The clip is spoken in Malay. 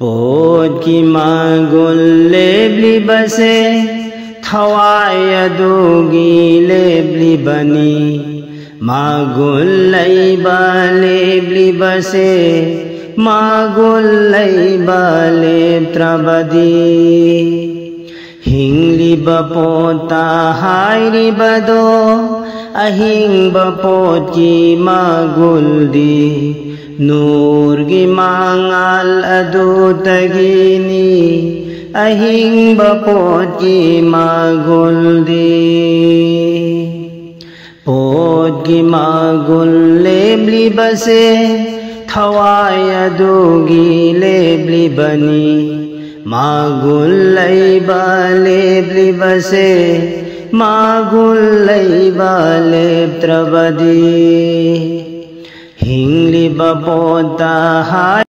Pot ki magul lebli base thawai adugi lebli bani magul laiba lebli base magul laiba leb trabadi hingli bapota hairi bado ahing bapot ki magul di Nur gi mangal adu tagini ahing bapot ki magul di pot ki magul lebli base thawai adu gi lebli bani magul laiba lebli base magul laiba leb trabadi Hingli bapota hai